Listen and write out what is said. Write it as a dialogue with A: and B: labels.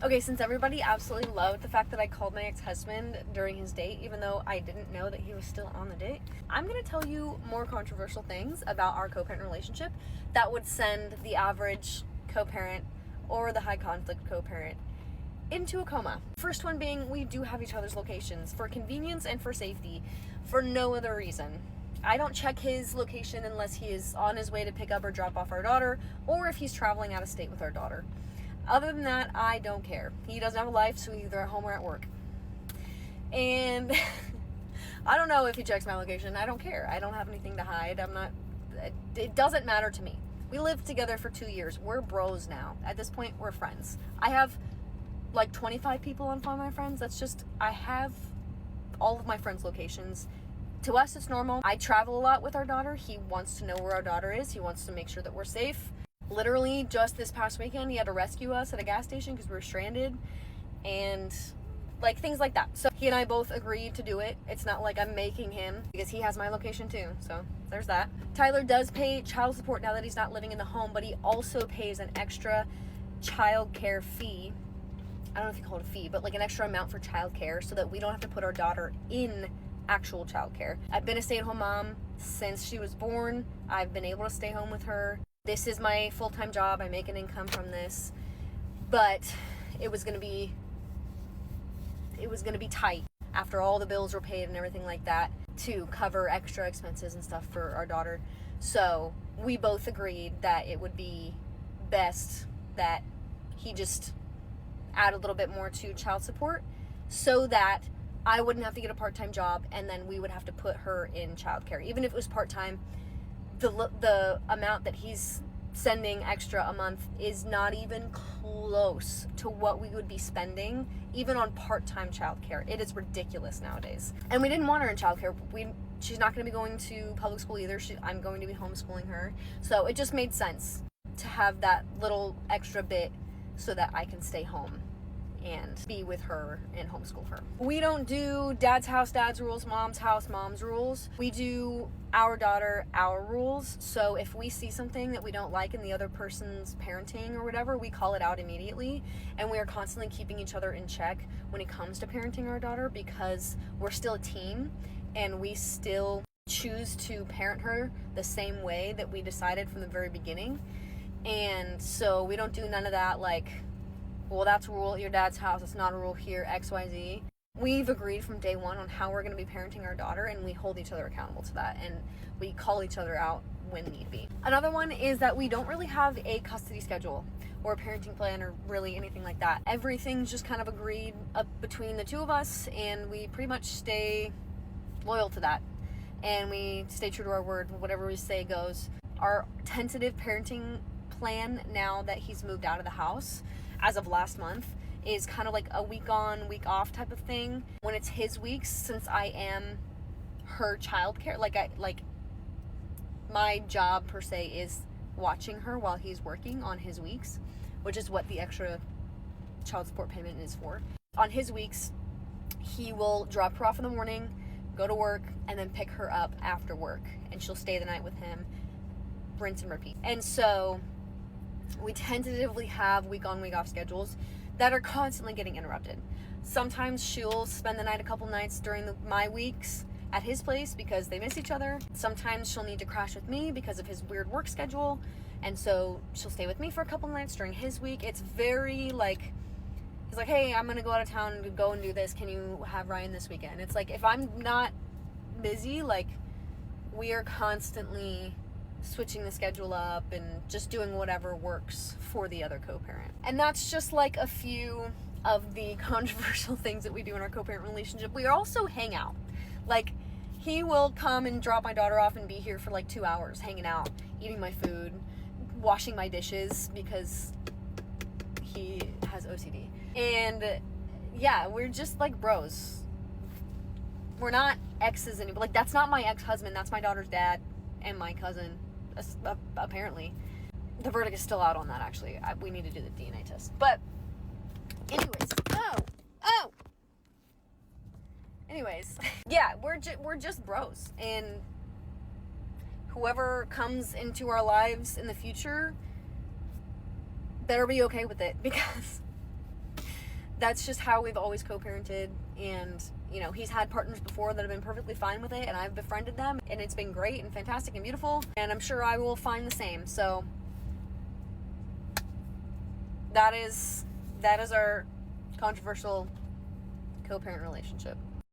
A: Okay, since everybody absolutely loved the fact that I called my ex-husband during his date, even though I didn't know that he was still on the date, I'm going to tell you more controversial things about our co-parent relationship that would send the average co-parent or the high conflict co-parent into a coma. First one being, we do have each other's locations for convenience and for safety, for no other reason. I don't check his location unless he is on his way to pick up or drop off our daughter, or if he's traveling out of state with our daughter. Other than that, I don't care. He doesn't have a life, so he's either at home or at work. And I don't know if he checks my location. I don't care. I don't have anything to hide. It doesn't matter to me. We lived together for 2 years. We're bros now. At this point, we're friends. I have like 25 people on Find My Friends. I have all of my friends' locations. To us, it's normal. I travel a lot with our daughter. He wants to know where our daughter is. He wants to make sure that we're safe. Literally, just this past weekend, he had to rescue us at a gas station because we were stranded. And like things like that. So he and I both agreed to do it. It's not like I'm making him, because he has my location too. So there's that. Tyler does pay child support now that he's not living in the home, but he also pays an extra child care fee. I don't know if you call it a fee, but like an extra amount for child care so that we don't have to put our daughter in actual child care. I've been a stay-at-home mom since she was born. I've been able to stay home with her. This is my full-time job. I make an income from this. But it was going to be tight after all the bills were paid and everything like that to cover extra expenses and stuff for our daughter. So we both agreed that it would be best that he just add a little bit more to child support so that I wouldn't have to get a part-time job and then we would have to put her in childcare. Even if it was part-time, the amount that he's sending extra a month is not even close to what we would be spending even on part-time childcare. It is ridiculous nowadays. And we didn't want her in childcare. She's not going to be going to public school either. I'm going to be homeschooling her. So it just made sense to have that little extra bit so that I can stay home and be with her and homeschool her. We don't do dad's house, dad's rules, mom's house, mom's rules. We do our daughter, our rules. So if we see something that we don't like in the other person's parenting or whatever, we call it out immediately. And we are constantly keeping each other in check when it comes to parenting our daughter, because we're still a team and we still choose to parent her the same way that we decided from the very beginning. And so we don't do none of that like, well, that's a rule at your dad's house, it's not a rule here, XYZ. We've agreed from day one on how we're going to be parenting our daughter, and we hold each other accountable to that, and we call each other out when need be. Another one is that we don't really have a custody schedule or a parenting plan or really anything like that. Everything's just kind of agreed up between the two of us, and we pretty much stay loyal to that. And we stay true to our word. Whatever we say goes. Our tentative parenting plan, now that he's moved out of the house as of last month, is kind of like a week on, week off type of thing. When it's his weeks, since I am her childcare, like my job per se is watching her while he's working on his weeks, which is what the extra child support payment is for. On his weeks, he will drop her off in the morning, go to work, and then pick her up after work, and she'll stay the night with him, rinse and repeat. And so we tentatively have week on, week off schedules that are constantly getting interrupted. Sometimes she'll spend the night a couple nights during my weeks at his place because they miss each other. Sometimes she'll need to crash with me because of his weird work schedule, and so she'll stay with me for a couple nights during his week. It's very like, he's like, hey, I'm gonna go out of town and go and do this, can you have Ryan this weekend? It's like, if I'm not busy, like, we are constantly switching the schedule up and just doing whatever works for the other co-parent. And that's just like a few of the controversial things that we do in our co-parent relationship. We also hang out. Like, he will come and drop my daughter off and be here for like 2 hours hanging out, eating my food, washing my dishes because he has OCD. And yeah, we're just like bros. We're not exes anymore. Like, that's not my ex-husband, that's my daughter's dad and my cousin, apparently. The verdict is still out on that, actually. We need to do the DNA test. But anyways, anyways, yeah, we're just bros, and whoever comes into our lives in the future better be okay with it, because that's just how we've always co-parented. And, you know, he's had partners before that have been perfectly fine with it, and I've befriended them, and it's been great and fantastic and beautiful, and I'm sure I will find the same. So that is our controversial co-parent relationship.